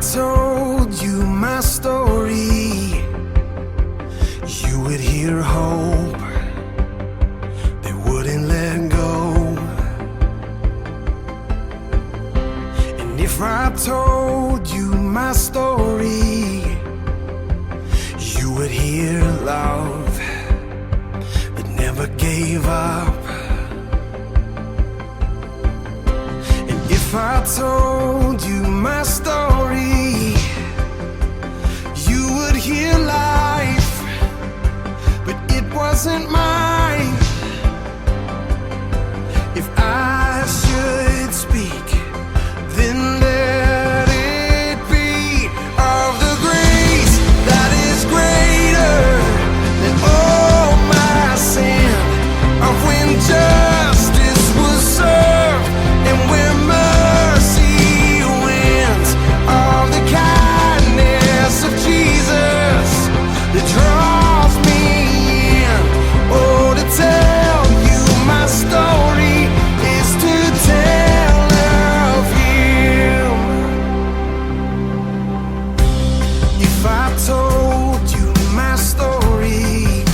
told you my story, you would hear hope that wouldn't let go. And if I told you my story, you would hear love that never gave up. And if I told you my story, you would hear life, but it wasn't mine. If I should speak, then let it be of the grace that is greater than all my sin, of when justice was served and where mercy wins, of the kindness of Jesus that draws me in. Oh, to tell you my story is to tell of Him. If I told you my story,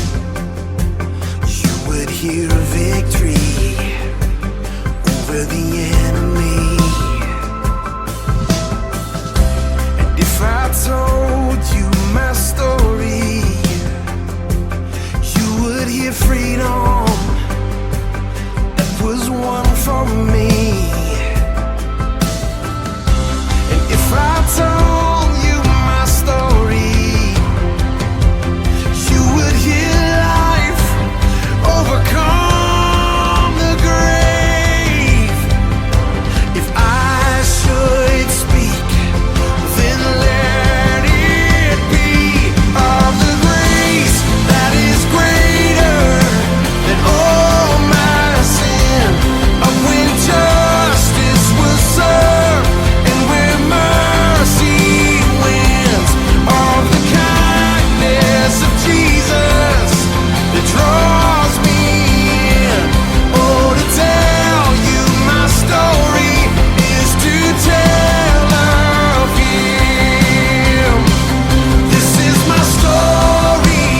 you would hear victory over the enemy. And if I told you my story, you would hear freedom that was won for me. And if I told you my story, you would hear life overcome the grave. If I should speak, then let it be of the grace that is greater than all my sin, of when justice was served and where mercy wins, of the kindness of Jesus that draws me in. Oh, to tell you my story is to tell of Him. This is my story,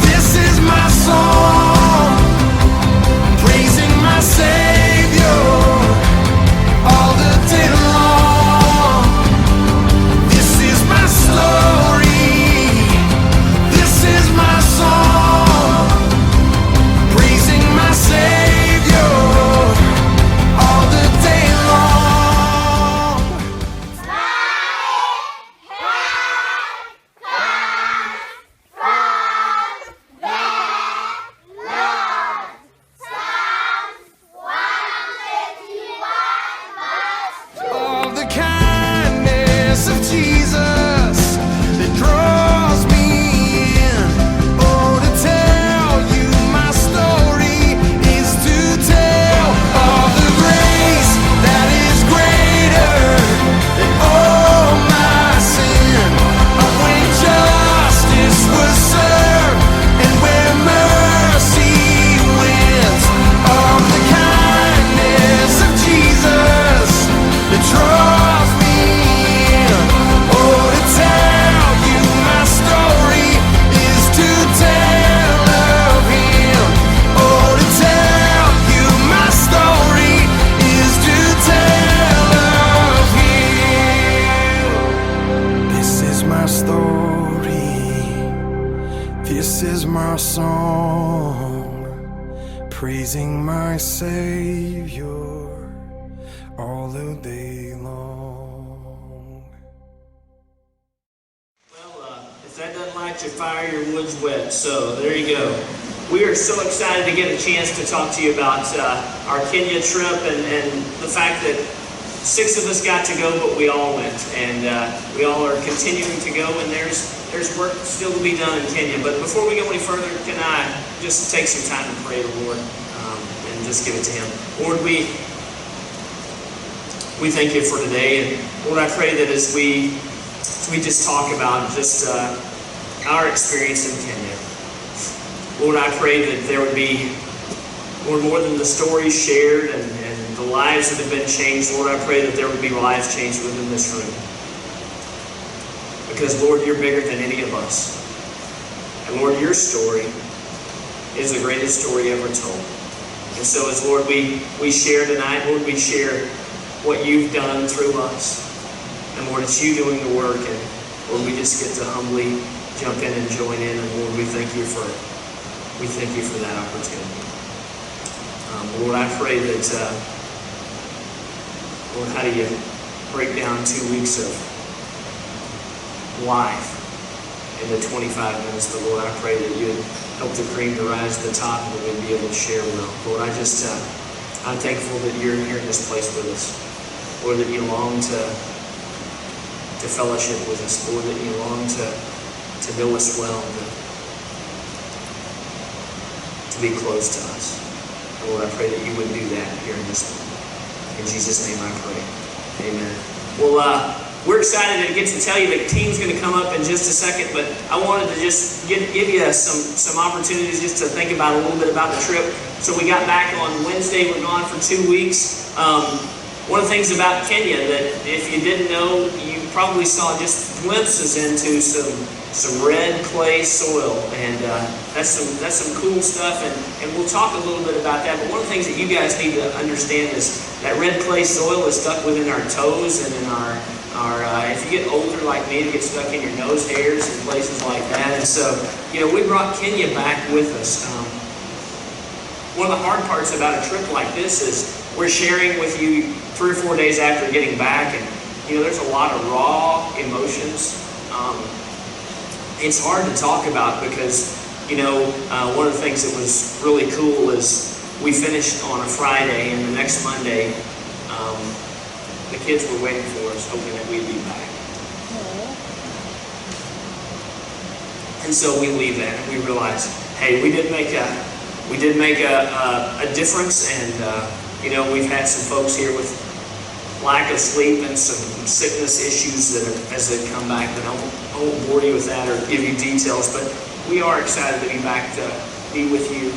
this is my song, praising my Savior all the day long. This is my story, this is my song, praising my Savior all the day long. Of the kindness of Jesus that draws me in. Oh, to tell you my story is to tell of the grace that is greater than all my sin, of when justice was served and where mercy wins, of the kindness of Jesus that draws me in. Oh, to tell you my story is to tell of Him. Oh, to tell you my story is to tell of Him. This is my story, this is my song, praising my Savior all the day long. Well, if that doesn't light your fire, your wood's wet. So there you go. We are so excited to get a chance to talk to you about our Kenya trip and the fact that 6 of us got to go, but we all went, and we all are continuing to go. And there's work still to be done in Kenya. But before we go any further, can I just take some time to pray to the Lord and just give it to Him? Lord, we thank you for today, and Lord, I pray that as we just talk about just our experience in Kenya, Lord, I pray that there would be, Lord, more than the stories shared and the lives that have been changed, Lord, I pray that there would be lives changed within this room. Because, Lord, you're bigger than any of us. And, Lord, your story is the greatest story ever told. And so as, Lord, we share tonight, Lord, we share what you've done through us. And, Lord, it's you doing the work. And, Lord, we just get to humbly jump in and join in. And, Lord, we thank you for that opportunity. Lord, I pray that, Lord, how do you break down 2 weeks of life into 25 minutes? But, Lord, I pray that you'd help the cream to rise to the top and that we'd be able to share well. Lord, I'm thankful that you're here in this place with us. Lord, that you long to fellowship with us. Lord, that you long to know us well, to be close to us. Lord, I pray that you would do that here in this moment. In Jesus' name I pray. Amen. Well, we're excited to get to tell you the team's going to come up in just a second, but I wanted to just give you some opportunities just to think about a little bit about the trip. So we got back on Wednesday. We're gone for 2 weeks. One of the things about Kenya that if you didn't know, you probably saw just glimpses into some red clay soil, and that's some cool stuff, and we'll talk a little bit about that. But one of the things that you guys need to understand is that red clay soil is stuck within our toes and in our if you get older like me, it gets stuck in your nose hairs and places like that. And so, we brought Kenya back with us. One of the hard parts about a trip like this is we're sharing with you 3 or 4 days after getting back, and there's a lot of raw emotions. It's hard to talk about because one of the things that was really cool is we finished on a Friday, and the next Monday the kids were waiting for us, hoping that we'd be back. And so we leave that, and we realize, hey, we did make a difference, and we've had some folks here with lack of sleep and some sickness issues as they come back. But I won't bore you with that or give you details. But we are excited to be back to be with you.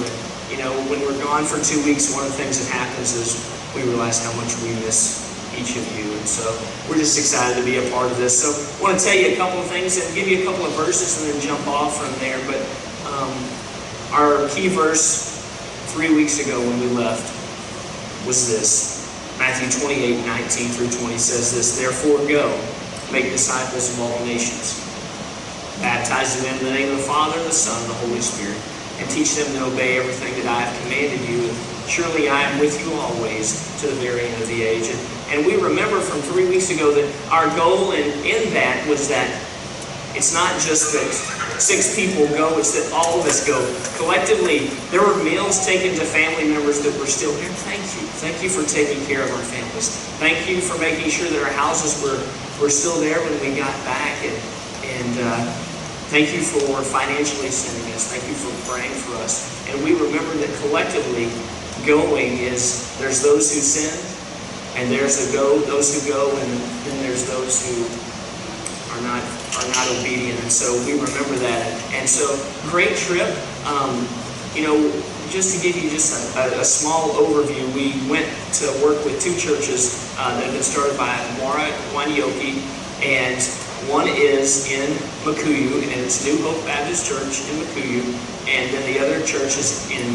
And when we're gone for 2 weeks, one of the things that happens is we realize how much we miss each of you. And so we're just excited to be a part of this. So I want to tell you a couple of things and give you a couple of verses and then jump off from there. But our key verse 3 weeks ago when we left was this. Matthew 28:19 through 20 says this: "Therefore go, make disciples of all nations, baptizing them in the name of the Father, the Son, and the Holy Spirit, and teach them to obey everything that I have commanded you. And surely I am with you always to the very end of the age." And we remember from 3 weeks ago that our goal in that was that it's not just that 6 people go, it's that all of us go. Collectively, there were meals taken to family members that were still here. Thank you. Thank you for taking care of our families. Thank you for making sure that our houses were still there when we got back. And thank you for financially sending us. Thank you for praying for us. And we remember that collectively, going is, there's those who sin, and there's those who go, and then there's those who are not obedient. And so we remember that. And so, great trip. Just to give you just a small overview, we went to work with 2 churches that have been started by Moira and Wanyoki, and one is in Makuyu, and it's New Hope Baptist Church in Makuyu, and then the other church is in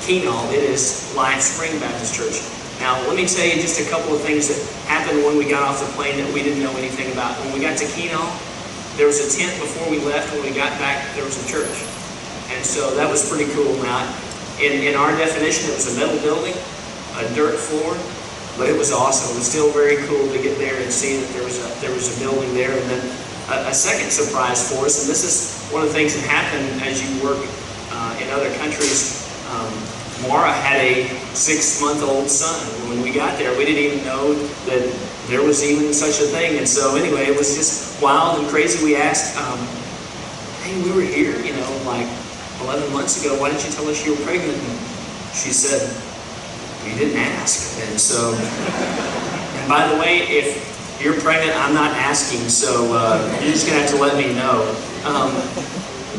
Kenal. It is Lion Spring Baptist Church. Now, let me tell you just a couple of things that happened when we got off the plane that we didn't know anything about. When we got to Kenal, there was a tent before we left. When we got back, there was a church. And so that was pretty cool. Now, in our definition, it was a metal building, a dirt floor, but it was awesome. It was still very cool to get there and see that there was a building there. And then a second surprise for us, and this is one of the things that happen as you work in other countries. Mara had a 6-month-old son. When we got there, we didn't even know that there was even such a thing. And so anyway, it was just wild and crazy. We asked, hey, we were here, like 11 months ago. Why didn't you tell us you were pregnant? And she said, you didn't ask. And so, and by the way, if you're pregnant, I'm not asking. So you're just going to have to let me know.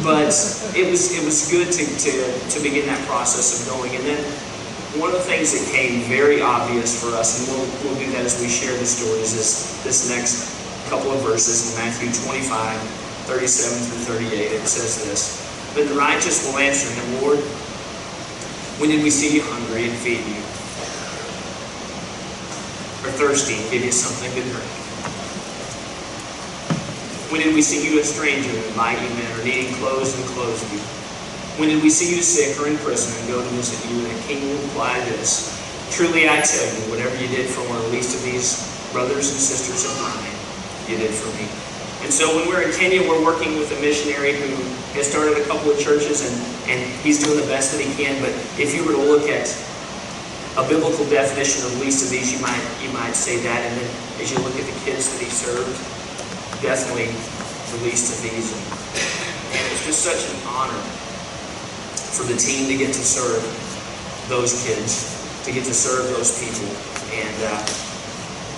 But it was good to begin that process of going. And then one of the things that came very obvious for us, and we'll do that as we share the stories this next couple of verses in Matthew 25, 37 through 38. It says this: "Then the righteous will answer him, Lord, when did we see you hungry and feed you? Or thirsty and give you something to drink? When did we see you a stranger and invite you in, or needing clothes and clothe you? When did we see you sick or in prison and go to visit you?" And the king will reply this: "Truly I tell you, whatever you did for one of the least of these brothers and sisters of mine, you did for me." And so when we're in Kenya, we're working with a missionary who has started a couple of churches, and he's doing the best that he can. But if you were to look at a biblical definition of least of these, you might say that. And then as you look at the kids that he served, definitely the least of these. And it's just such an honor for the team to get to serve those kids, to get to serve those people. And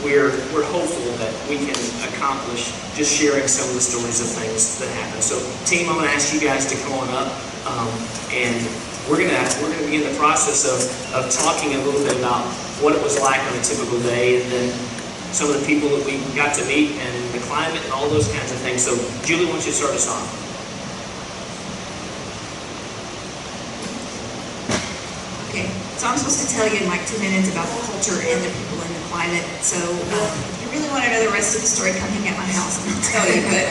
we're hopeful that we can accomplish just sharing some of the stories of things that happen. So team, I'm going to ask you guys to come on up, and we're going to begin the process of talking a little bit about what it was like on a typical day, and then some of the people that we got to meet, and the climate, and all those kinds of things. So Julie, why don't you start us off? Okay, so I'm supposed to tell you in like 2 minutes about the culture and the people and the climate. So if you really want to know the rest of the story, come hang at my house and I'll tell you. But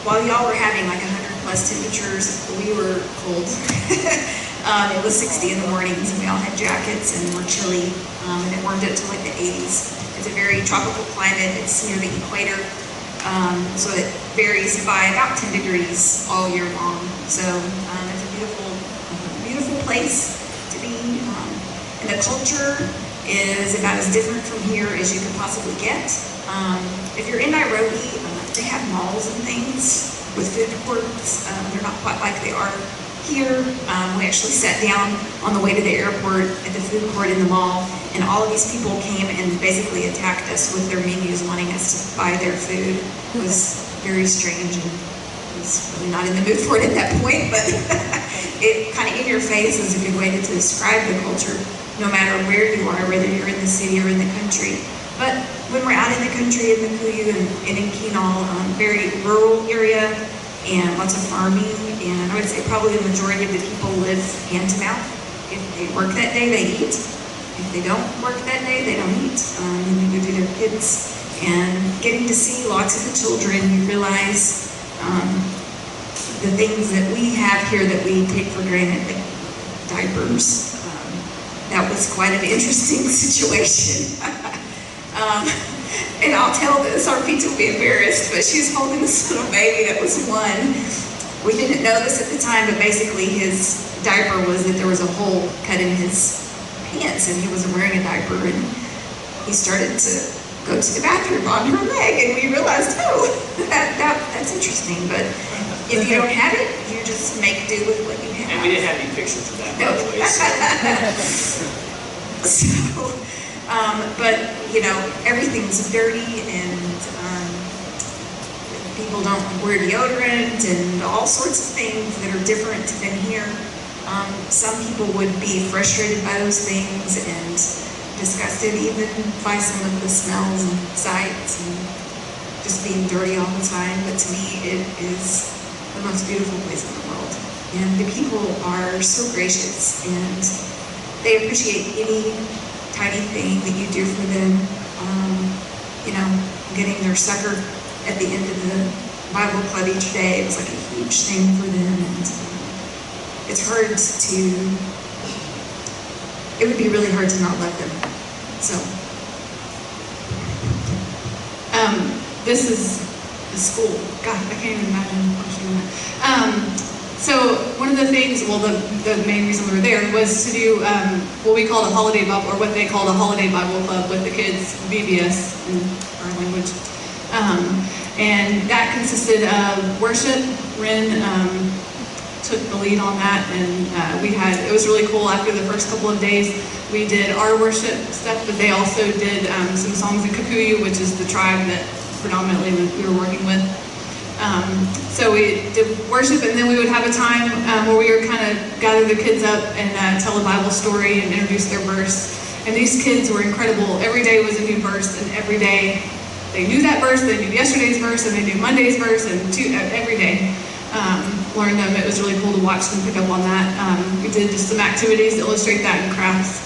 while y'all were having like 100+ temperatures, we were cold. It was 60 in the mornings, and we all had jackets, and we're chilly, and it warmed up to like the 80s. It's a very tropical climate. It's near the equator, so it varies by about 10 degrees all year long. So it's a beautiful place to be, and the culture is about as different from here as you could possibly get. If you're in Nairobi, they have malls and things with food courts. They're not quite like they are here. We actually sat down on the way to the airport at the food court in the mall, and all of these people came and basically attacked us with their menus, wanting us to buy their food. It was very strange, and I was really not in the mood for it at that point, but it kind of in your face is a good way to describe the culture, no matter where you are, whether you're in the city or in the country. But when we're out in the country, in the Kuyu and in Kinal, very rural area, and lots of farming, and I would say probably the majority of the people live hand to mouth. If they work that day, they eat. If they don't work that day, they don't eat. And they go to their kids. And getting to see lots of the children, you realize the things that we have here that we take for granted, like diapers. That was quite an interesting situation. And I'll tell this, our pizza will be embarrassed, but she was holding this little baby that was 1. We didn't know this at the time, but basically his diaper was that there was a hole cut in his pants, and he wasn't wearing a diaper, and he started to go to the bathroom on her leg, and we realized, oh, that's interesting. But if you don't have it, you just make do with what you have. And we didn't have any pictures of that, by the way. So, but you know, everything's dirty, and people don't wear deodorant, and all sorts of things that are different than here. Some people would be frustrated by those things and disgusted even by some of the smells and sights and just being dirty all the time. But to me, it is the most beautiful place in the world. And the people are so gracious, and they appreciate any tiny thing that you do for them. You know, getting their sucker at the end of the Bible club each day, it was like a huge thing for them. And it's hard to, it would be really hard to not love them. So, this is the school. God, I can't even imagine watching that. So one of the things, well, the main reason we were there was to do what we called a holiday Bible, or what they called a holiday Bible club with the kids, VBS in our language. And that consisted of worship. Ren took the lead on that, and it was really cool. After the first couple of days, we did our worship stuff, but they also did some songs in Kikuyu, which is the tribe that predominantly we were working with. So we did worship, and then we would have a time where we would kind of gather the kids up and tell a Bible story and introduce their verse. And these kids were incredible. Every day was a new verse, and every day they knew that verse, they knew yesterday's verse, and they knew Monday's verse, and every day. Learned them. It was really cool to watch them pick up on that. We did just some activities to illustrate that in crafts.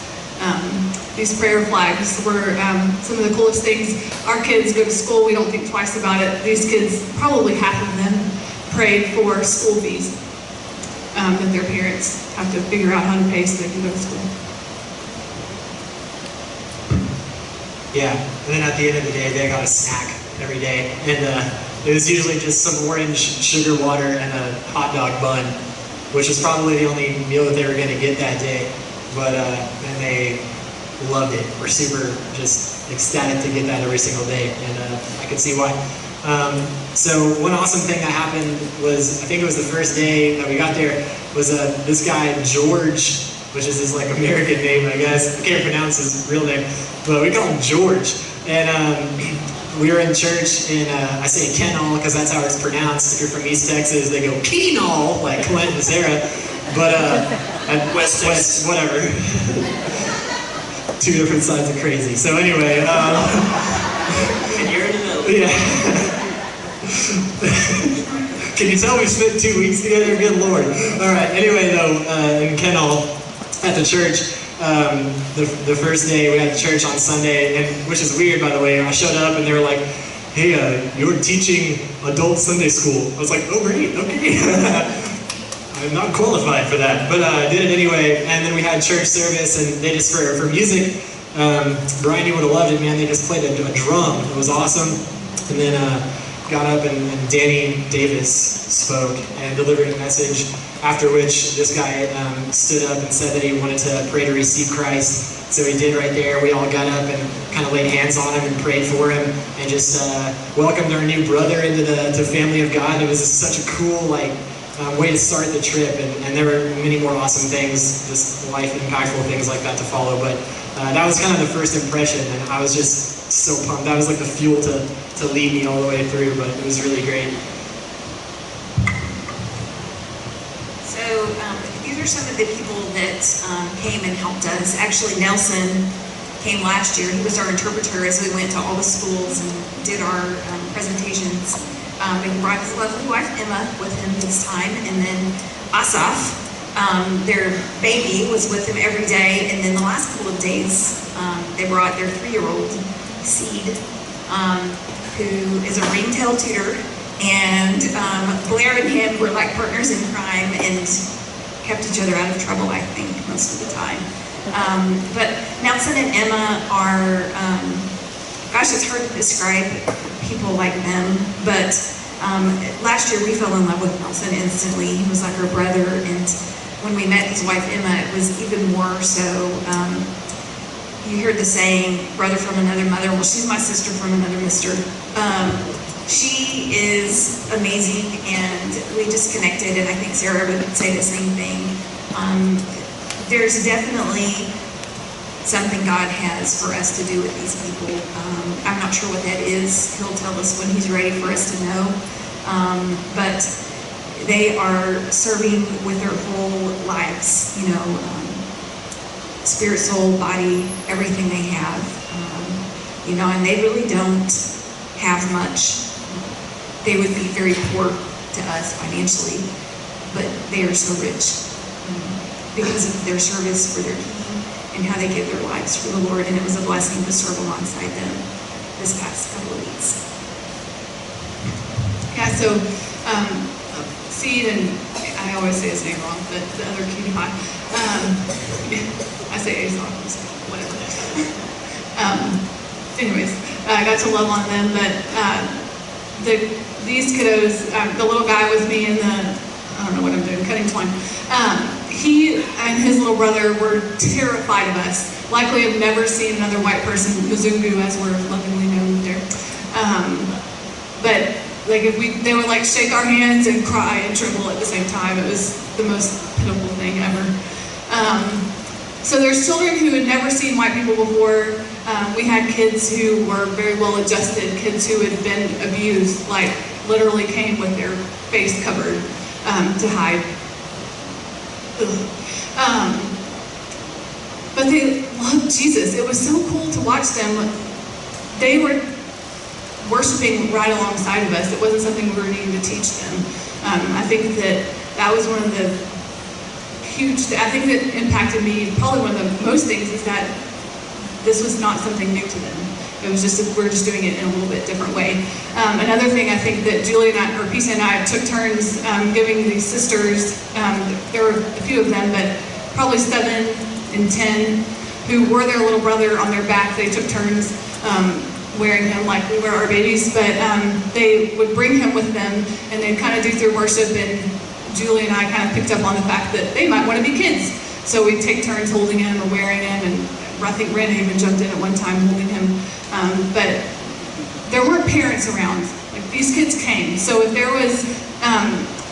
These prayer flags were some of the coolest things. Our kids go to school, we don't think twice about it. These kids, probably half of them, prayed for school fees that their parents have to figure out how to pay so they can go to school. Yeah, and then at the end of the day, they got a snack every day. And it was usually just some orange sugar water and a hot dog bun, which was probably the only meal that they were going to get that day. But and they loved it. We're super just ecstatic to get that every single day, and I could see why. So one awesome thing that happened was, I think it was the first day that we got there, was this guy George, which is his like American name, I guess. I can't pronounce his real name, but we call him George. And we were in church in, I say Kenall because that's how it's pronounced. If you're from East Texas, they go Kenall, like Clint and Sarah. But at West Texas, whatever. Two different sides of crazy. So anyway, And you're in the middle. yeah. Can you tell we spent 2 weeks together? Good Lord. All right. Anyway, though, in Kenall, at the church, the first day we had church on Sunday, and which is weird, by the way. I showed up and they were like, "Hey, you're teaching adult Sunday school." I was like, "Oh, great. Okay." I'm not qualified for that, but I did it anyway. And then we had church service, and they just for music. Brian, you would have loved it, man. They just played a drum. It was awesome. And then got up and Danny Davis spoke and delivered a message, after which this guy stood up and said that he wanted to pray to receive Christ. So he did right there. We all got up and kind of laid hands on him and prayed for him and just welcomed our new brother into the family of God. It was just such a cool way to start the trip, and there were many more awesome things, just life impactful things like that to follow. But that was kind of the first impression, and I was just so pumped. That was like the fuel to lead me all the way through, but it was really great. So these are some of the people that came and helped us. Actually, Nelson came last year. He was our interpreter as we went to all the schools and did our presentations. He brought his lovely wife Emma with him this time, and then Asaf, their baby, was with him every day. And then the last couple of days, they brought their 3-year-old Seed, who is a ringtail tutor, and Blair and him were like partners in crime and kept each other out of trouble, I think, most of the time. But Nelson and Emma are, gosh, it's hard to describe people like them, but last year we fell in love with Nelson instantly. He was like our brother, and when we met his wife Emma, it was even more so. You heard the saying, brother from another mother. Well, she's my sister from another mister. She is amazing, and we just connected, and I think Sarah would say the same thing. There's definitely something God has for us to do with these people. I'm not sure what that is. He'll tell us when he's ready for us to know. But they are serving with their whole lives, spirit, soul, body, everything they have. And they really don't have much. They would be very poor to us financially, but they are so rich because of their service for their King and how they give their lives for the Lord. And it was a blessing to serve alongside them this past couple of weeks. Yeah, so Seed, and I always say his name wrong, but the other cutie pie. I say Aesop, whatever. Anyways, I got to love on them, but these kiddos, the little guy with me in the, I don't know what I'm doing, cutting twine. He and his little brother were terrified of us. Likely have never seen another white person, Mzungu, as we're lovingly known there. But like they would like shake our hands and cry and tremble at the same time. It was the most pitiful thing ever. So there's children who had never seen white people before. We had kids who were very well adjusted, kids who had been abused, like literally came with their face covered to hide. But they loved Jesus. It was so cool to watch them. They were worshiping right alongside of us. It wasn't something we were needing to teach them. I think that was one of the huge, I think that impacted me, probably one of the most things is that this was not something new to them. It was just, we're just doing it in a little bit different way. Another thing I think that Julie and I, or Pisa and I, took turns giving these sisters, there were a few of them, but probably 7 and 10, who wore their little brother on their back. They took turns wearing him like we wear our babies, but they would bring him with them, and they'd kind of do through worship, and Julie and I kind of picked up on the fact that they might want to be kids. So we'd take turns holding him or wearing him, and I think Randy even jumped in at one time holding him. But there weren't parents around. Like, these kids came. So if there was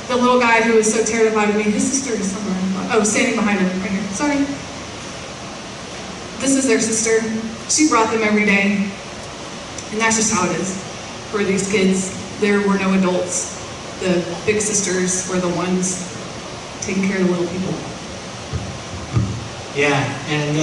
the little guy who was so terrified of me, his sister is somewhere. Oh, standing behind him right here. Sorry. This is their sister. She brought them every day. And that's just how it is for these kids. There were no adults. The big sisters were the ones taking care of the little people. Yeah, and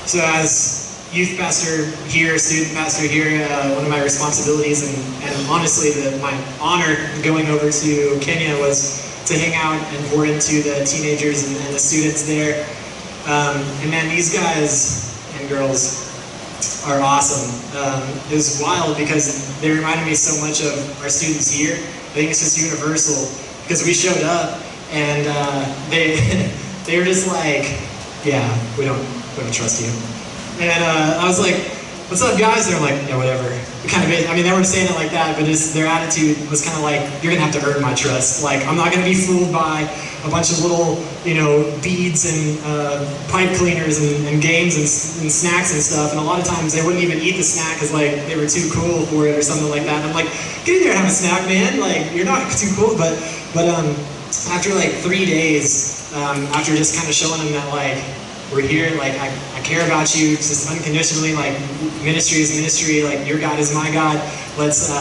so as youth pastor here, student pastor here, one of my responsibilities and honestly my honor going over to Kenya was to hang out and pour into the teenagers and the students there. And man, these guys and girls are awesome. It was wild because they reminded me so much of our students here. I think it's just universal because we showed up and they were just like, yeah, we don't trust you. And I was like, what's up, guys? They're like, yeah, whatever. I mean, they weren't saying it like that, but their attitude was kind of like, you're gonna have to earn my trust. Like, I'm not gonna be fooled by a bunch of little, beads and pipe cleaners and games and snacks and stuff. And a lot of times they wouldn't even eat the snack because like they were too cool for it or something like that. And I'm like, get in there and have a snack, man. Like, you're not too cool. But after like 3 days, after just kind of showing them that like, we're here, like, I care about you, just unconditionally, like, ministry is ministry, like, your God is my God, let's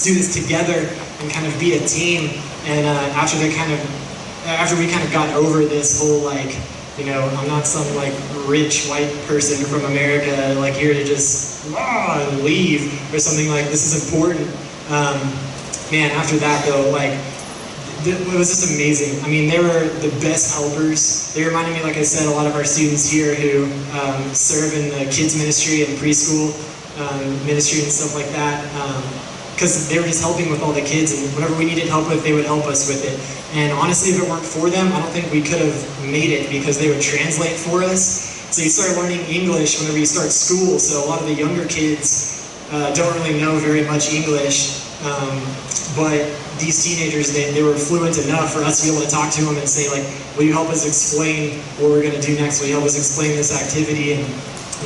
do this together and kind of be a team. And after we kind of got over this whole, like, I'm not some, like, rich white person from America, like, here to just leave or something, like, this is important. Man, after that, though, like, it was just amazing. I mean, they were the best helpers. They reminded me, like I said, a lot of our students here who serve in the kids ministry and preschool ministry and stuff like that, because they were just helping with all the kids, and whatever we needed help with, they would help us with it. And honestly, if it weren't for them, I don't think we could have made it, because they would translate for us. So you start learning English whenever you start school, so a lot of the younger kids don't really know very much English, but these teenagers, they were fluent enough for us to be able to talk to them and say, like, will you help us explain what we're going to do next? Will you help us explain this activity and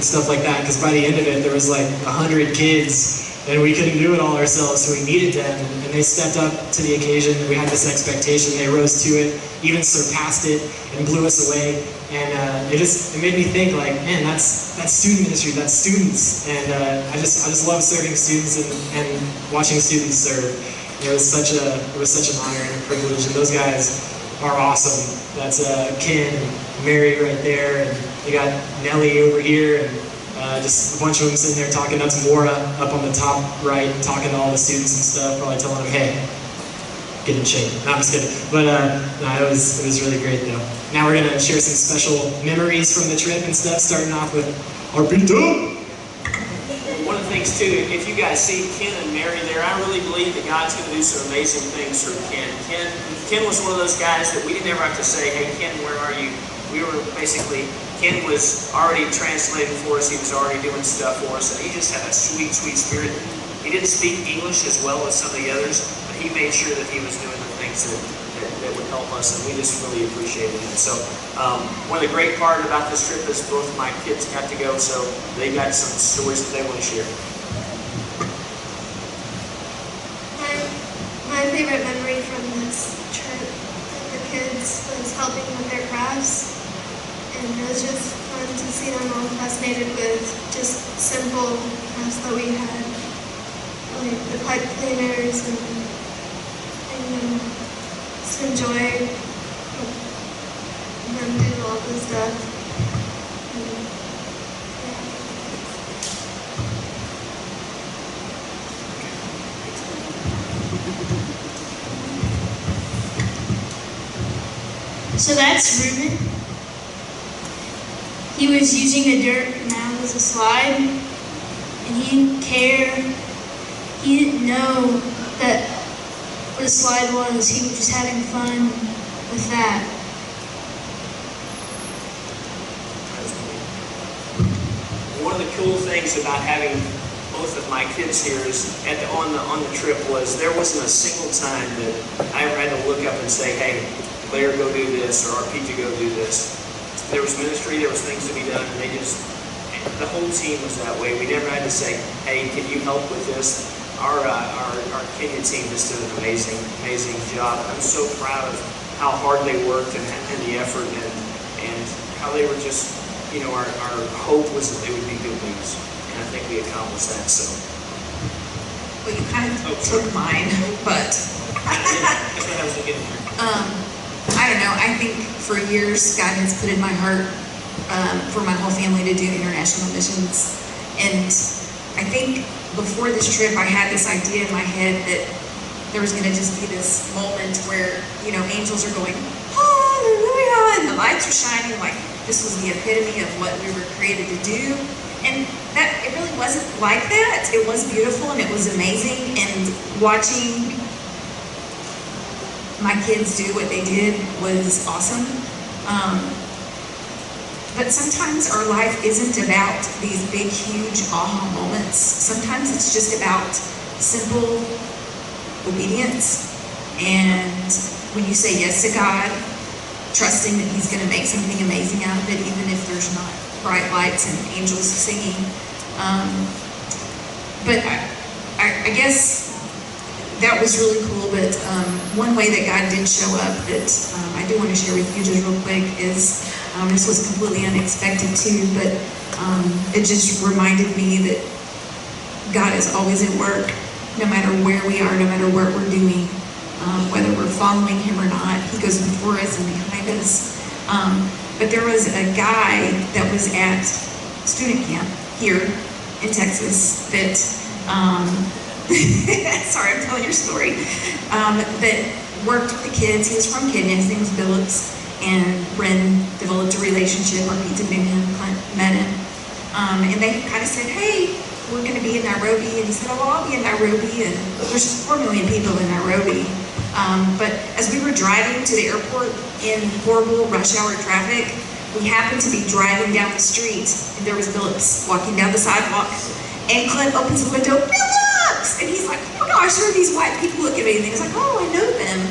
stuff like that? Because by the end of it, there was like 100 kids, and we couldn't do it all ourselves, so we needed them. And they stepped up to the occasion. We had this expectation. They rose to it, even surpassed it, and blew us away. And it made me think, like, man, that's student ministry. That's students. And I just love serving students and watching students serve. It was such an honor and a privilege, and those guys are awesome. That's Ken and Mary right there, and you got Nellie over here, and just a bunch of them sitting there talking. That's Maura up on the top right, talking to all the students and stuff, probably telling them, hey, get in shape. No, I'm just kidding. But no, it was really great though. Now we're gonna share some special memories from the trip and stuff, starting off with our pizza. One of the things too, if you guys see Ken and Mary there, I really believe that God's going to do some amazing things through Ken. Ken was one of those guys that we didn't ever have to say, hey Ken, where are you? We were basically, Ken was already translating for us, he was already doing stuff for us, and he just had a sweet, sweet spirit. He didn't speak English as well as some of the others, but he made sure that he was doing the things that would help us, and we just really appreciated it. So one of the great part about this trip is both of my kids got to go, so they got some stories that they want to share. My favorite memory from this trip with the kids was helping with their crafts, and it was just fun to see them all fascinated with just simple crafts that we had, like the pipe cleaners and just enjoy them do all this stuff. So that's Ruben. He was using the dirt and that was a slide. And he didn't care. He didn't know that what a slide was. He was just having fun with that. One of the cool things about having both of my kids here is on the trip was there wasn't a single time that I ever had to look up and say, hey, Blair, go do this, or RPG, go do this. There was ministry, there was things to be done, and the whole team was that way. We never had to say, hey, can you help with this? Our Kenya team just did an amazing job. I'm so proud of how hard they worked and the effort and how they were just, our hope was that they would be good news. And I think we accomplished that, so. Well, you kind of took mine, but I don't know. I think for years God has put in my heart for my whole family to do international missions. And I think before this trip, I had this idea in my head that there was going to just be this moment where, angels are going, hallelujah, and the lights are shining like this was the epitome of what we were created to do. And that it really wasn't like that. It was beautiful and it was amazing. And watching my kids do what they did was awesome. But sometimes our life isn't about these big, huge aha moments. Sometimes it's just about simple obedience. And when you say yes to God, trusting that He's going to make something amazing out of it, even if there's not bright lights and angels singing. But I guess that was really cool. But one way that God did show up that I do want to share with you just real quick is this was completely unexpected too, but it just reminded me that God is always at work, no matter where we are, no matter what we're doing, whether we're following Him or not. He goes before us and behind us. But there was a guy that was at student camp here in Texas that, sorry, I'm telling your story, that worked with the kids. He was from Kenya. His name was Phillips. And Ren developed a relationship, or Pete knew him, Clint met him. And they kind of said, hey, we're going to be in Nairobi. And he said, oh, well, I'll be in Nairobi. And there's 4 million people in Nairobi. But as we were driving to the airport in horrible rush hour traffic, we happened to be driving down the street. And there was Phillips walking down the sidewalk. And Clint opens the window, Phillips! And he's like, oh my gosh, there are these white people looking at me. And he's like, oh, I know them.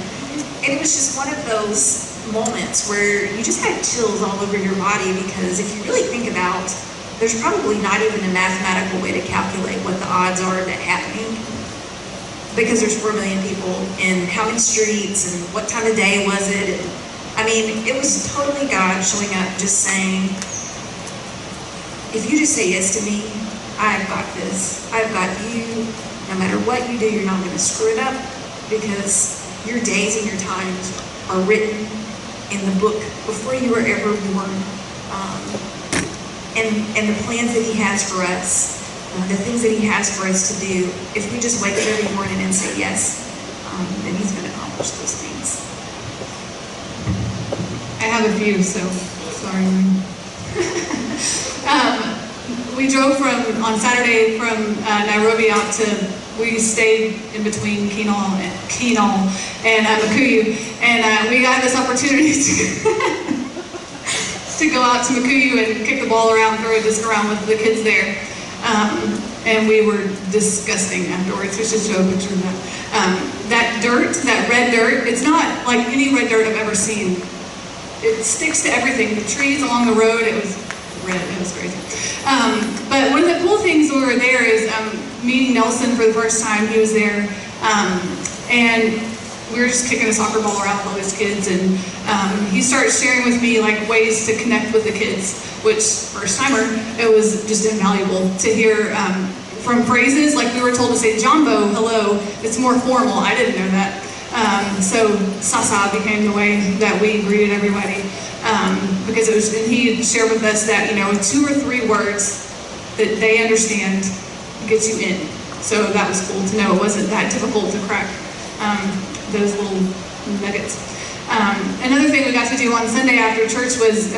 And it was just one of those moments where you just had chills all over your body, because if you really think about, there's probably not even a mathematical way to calculate what the odds are of that happening, because there's 4 million people and how many streets and what time of day was it. And, I mean, it was totally God showing up, just saying, if you just say yes to me, I've got this. I've got you. No matter what you do, you're not going to screw it up, because your days and your times are written in the book before you were ever born. And the plans that He has for us, the things that He has for us to do, if we just wake up every morning and say yes, then He's going to accomplish those things. I have a few, so sorry. We drove on Saturday from Nairobi out to, we stayed in between Kinal and Makuyu, and we got this opportunity to go out to Makuyu and kick the ball around, throw a disc around with the kids there. And we were disgusting afterwards. We should show a picture of that. That dirt, that red dirt, it's not like any red dirt I've ever seen. It sticks to everything. The trees along the road, it was red. It was crazy. But one of the cool things when we were there is meeting Nelson for the first time. He was there, and we were just kicking a soccer ball around with all his kids, and he started sharing with me like ways to connect with the kids, which first timer, it was just invaluable to hear from phrases like we were told to say Jumbo, hello. It's more formal. I didn't know that. So Sasa became the way that we greeted everybody, because it was, and he shared with us that 2 or 3 words that they understand gets you in. So that was cool to know. It wasn't that difficult to crack those little nuggets. Another thing we got to do on Sunday after church was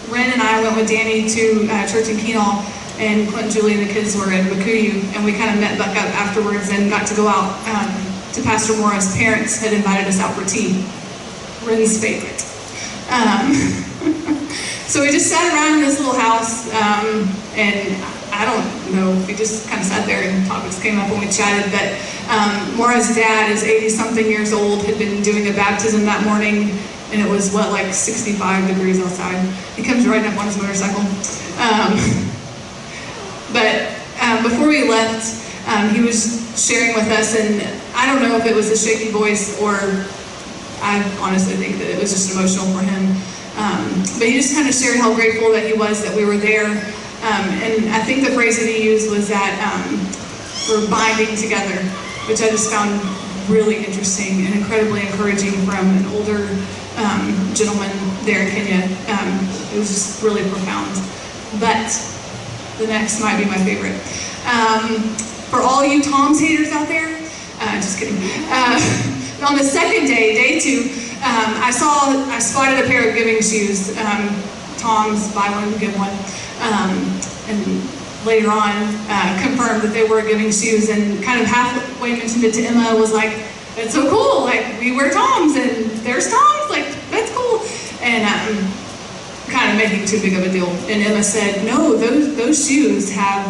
Ren and I went with Danny to church in Keenal, and Clint and Julie and the kids were in Bakuyu, and we kind of met back up afterwards and got to go out to Pastor Mora's parents had invited us out for tea. Ren's favorite. So we just sat around in this little house, and I don't know, we just kind of sat there and topics came up and we chatted, but Mora's dad is 80-something years old, had been doing a baptism that morning, and it was, like 65 degrees outside. He comes riding up on his motorcycle. But before we left, he was sharing with us, and I don't know if it was a shaky voice or I honestly think that it was just emotional for him. But he just kind of shared how grateful that he was that we were there. And I think the phrase that he used was that we're binding together, which I just found really interesting and incredibly encouraging from an older gentleman there in Kenya. It was just really profound. But the next might be my favorite. For all you Tom's haters out there, just kidding. On the second day, day 2, I spotted a pair of giving shoes. Tom's buy one, give one. And later on, confirmed that they were giving shoes, and kind of halfway mentioned it to Emma, was like, that's so cool, like, we wear Toms, and there's Toms, like, that's cool. And kind of making too big of a deal. And Emma said, no, those shoes have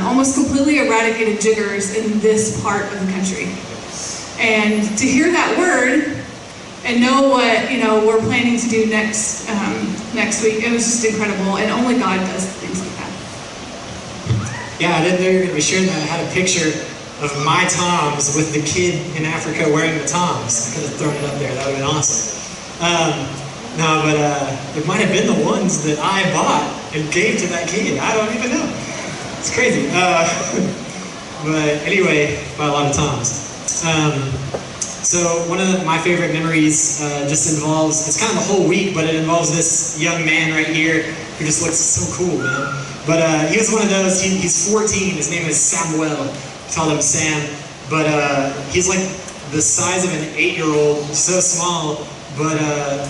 almost completely eradicated jiggers in this part of the country. And to hear that word and know what we're planning to do next week, it was just incredible. And only God does things like that. Yeah, I didn't know you were going to be sharing that. I had a picture of my Toms with the kid in Africa wearing the Toms. I could have thrown it up there. That would have been awesome. No, but it might have been the ones that I bought and gave to that kid. I don't even know. It's crazy. But anyway, bought a lot of Toms. So one of my favorite memories just involves, it's kind of the whole week, but it involves this young man right here who just looks so cool, man. But he was one of those, he's 14, his name is Samuel. We call him Sam. But he's like the size of an 8-year-old, so small. But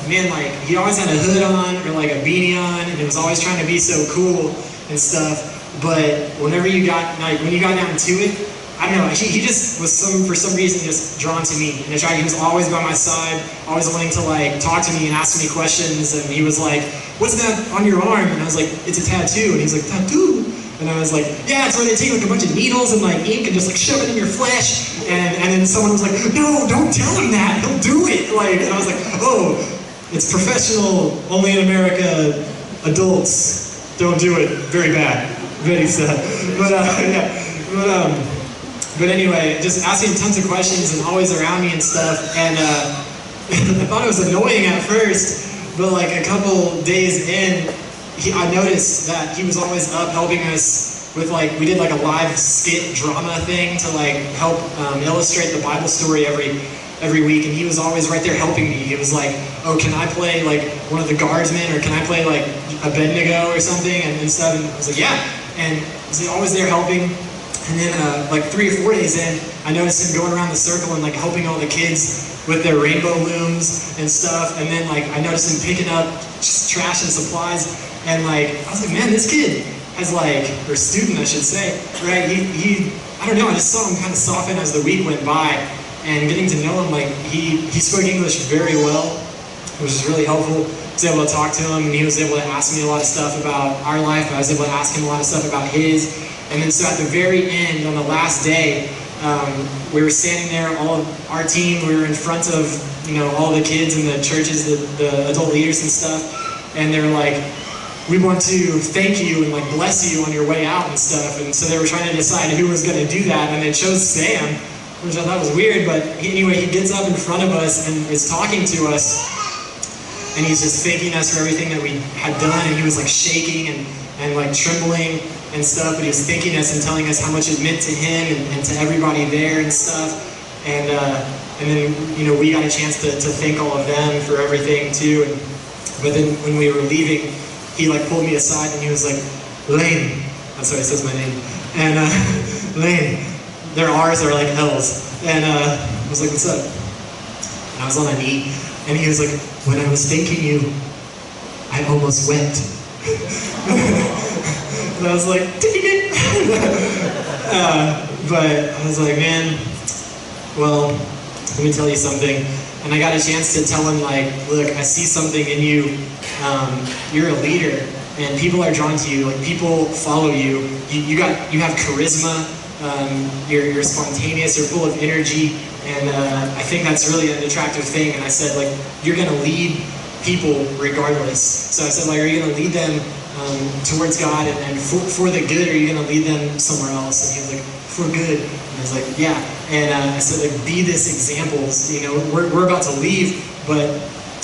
man, like, he always had a hood on or like a beanie on, and he was always trying to be so cool and stuff. But whenever you got, like, when you got down to it, I don't know, he just was for some reason just drawn to me. And he was always by my side, always wanting to like talk to me and ask me questions. And he was like, what's that on your arm? And I was like, it's a tattoo. And he's like, tattoo? And I was like, yeah, it's where they take like a bunch of needles and like ink and just like shove it in your flesh. And then someone was like, no, don't tell him that, he'll do it. Like, and I was like, oh, it's professional, only in America, adults don't do it. Very bad, very sad. But yeah, but anyway, just asking tons of questions and always around me and stuff. And I thought it was annoying at first, but like a couple days in, I noticed that he was always up helping us with like, we did like a live skit drama thing to like help illustrate the Bible story every week. And he was always right there helping me. He was like, oh, can I play like one of the guardsmen, or can I play like Abednego or something and stuff? And I was like, yeah. And he's always there helping. And then like 3 or 4 days in, I noticed him going around the circle and like helping all the kids with their rainbow looms and stuff. And then like I noticed him picking up just trash and supplies. And like, I was like, man, this kid has like, or student I should say, right? He I don't know, I just saw him kind of soften as the week went by. And getting to know him, like he spoke English very well, which was really helpful. I was able to talk to him, and he was able to ask me a lot of stuff about our life. I was able to ask him a lot of stuff about his. And then so at the very end, on the last day, we were standing there, all of our team, we were in front of, all the kids and the churches, the adult leaders and stuff, and they were like, we want to thank you and like bless you on your way out and stuff. And so they were trying to decide who was going to do that, and they chose Sam, which I thought was weird, but anyway, he gets up in front of us and is talking to us, and he's just thanking us for everything that we had done, and he was like shaking and like trembling and stuff, but he was thanking us and telling us how much it meant to him and to everybody there and stuff. And then we got a chance to thank all of them for everything too. But then when we were leaving, he like pulled me aside and he was like, Lane, that's how he says my name. And Lane, their R's are like L's. And I was like, what's up? And I was on my knee And he was like, when I was thanking you, I almost wept. And I was like, dang it! But I was like, man, well, let me tell you something. And I got a chance to tell him, like, look, I see something in you. You're a leader, and people are drawn to you. Like, people follow you. You have charisma. You're spontaneous. You're full of energy, and I think that's really an attractive thing. And I said, like, you're gonna lead people regardless. So I said, like, are you gonna lead them towards God and for the good, or are you gonna lead them somewhere else? And he was like, for good. And I was like, yeah. And I said, like, be this example. You know, we're about to leave, but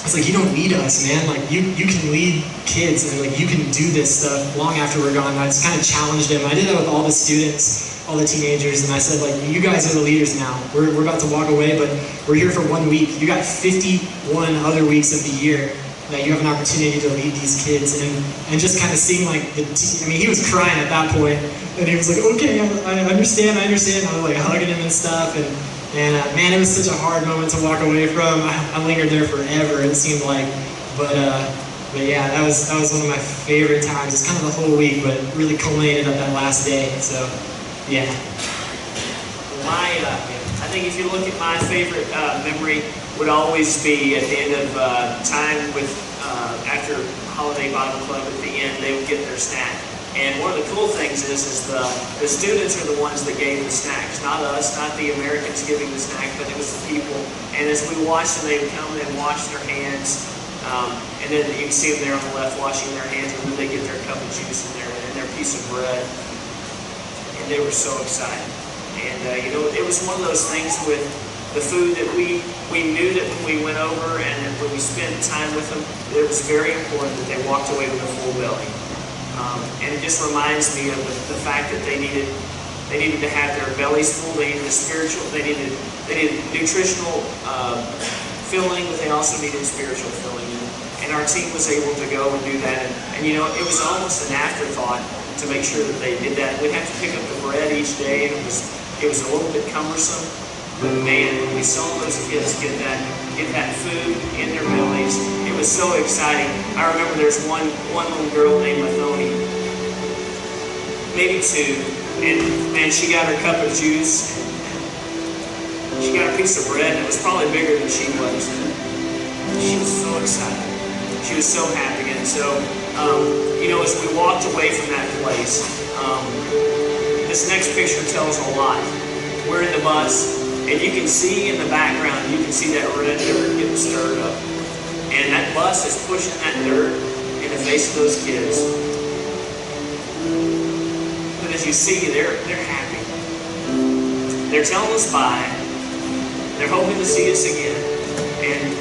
it's like, you don't need us, man. Like, you can lead kids, and like, you can do this stuff long after we're gone. I just kind of challenged him. I did that with all the students, all the teenagers, and I said, like, you guys are the leaders now. We're about to walk away, but we're here for 1 week. You got 51 other weeks of the year that you have an opportunity to lead these kids, and just kind of seeing, like, I mean, he was crying at that point, and he was like, okay, I understand. I was like hugging him and stuff, and man, it was such a hard moment to walk away from. I lingered there forever, it seemed like, but yeah, that was one of my favorite times. It's kind of the whole week, but really culminated at that last day. So, yeah. I think if you look at my favorite memory, would always be at the end of time with after Holiday Bible Club at the end, they would get their snack. And one of the cool things is the students are the ones that gave the snacks, not us, not the Americans giving the snack, but it was the people. And as we watched them, they would come and wash their hands, and then you can see them there on the left washing their hands, and then they get their cup of juice and their piece of bread, and they were so excited. And you know, it was one of those things with the food that we knew that when we went over and when we spent time with them, it was very important that they walked away with a full belly. And it just reminds me of the fact that they needed to have their bellies full. They needed they needed nutritional filling, but they also needed spiritual filling. And our team was able to go and do that. And you know, it was almost an afterthought to make sure that they did that. We'd have to pick up the bread each day, and it was a little bit cumbersome. But man, when we saw those kids get that food in their bellies, it was so exciting. I remember there's one little girl named Mathoni, maybe two, and man, she got her cup of juice. She got a piece of bread, and it was probably bigger than she was. She was so excited. She was so happy. And so, you know, as we walked away from that place, this next picture tells a lot. We're in the bus, and you can see in the background, you can see that red dirt getting stirred up. And that bus is pushing that dirt in the face of those kids. But as you see, they're happy. They're telling us bye. They're hoping to see us again. And,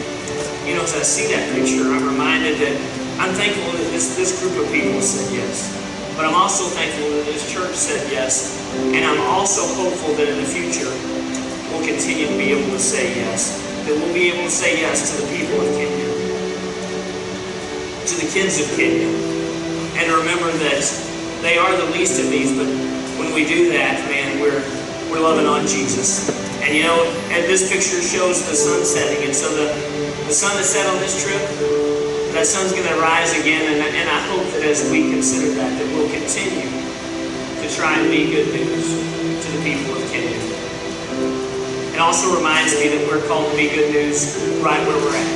you know, as I see that picture, I'm reminded that I'm thankful that this group of people said yes. But I'm also thankful that this church said yes. And I'm also hopeful that in the future, we'll continue to be able to say yes. That we'll be able to say yes to the people of Kenya, to the kids of Kenya, and remember that they are the least of these, but when we do that, man, we're loving on Jesus. And you know, and this picture shows the sun setting, and so the sun that set on this trip, that sun's going to rise again, and I hope that as we consider that we'll continue to try and be good news to the people of Kenya. It also reminds me that we're called to be good news right where we're at.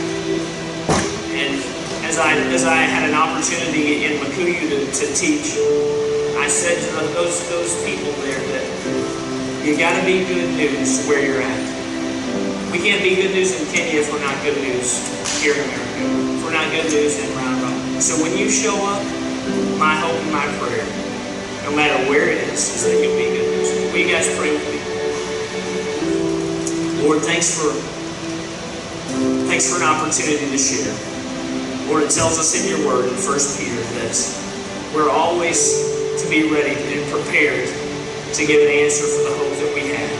And as I had an opportunity in Makuyu to teach, I said to those people there that you got to be good news where you're at. We can't be good news in Kenya if we're not good news here in America. If we're not good news in Round Rock. So when you show up, my hope and my prayer, no matter where it is that you'll be good news. Will you guys pray with me? Lord, thanks for an opportunity to share. Lord, it tells us in your word in 1 Peter that we're always to be ready and prepared to give an answer for the hope that we have.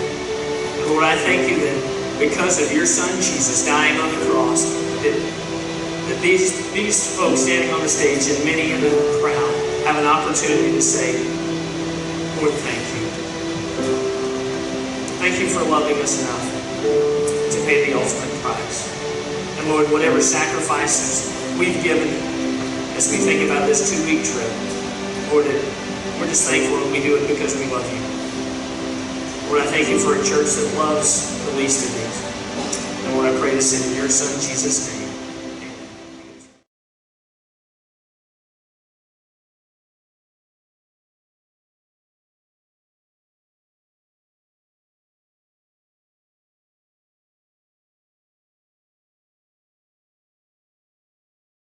And Lord, I thank you that because of your Son Jesus dying on the cross, that these folks standing on the stage and many in the crowd have an opportunity to say, Lord, thank you. Thank you for loving us enough to pay the ultimate price. And And Lord, whatever sacrifices we've given as we think about this 2-week trip, Lord, we're just thankful that we do it because we love you. Lord, I thank you for a church that loves the least of these. And Lord, I pray this in your Son, Jesus' name.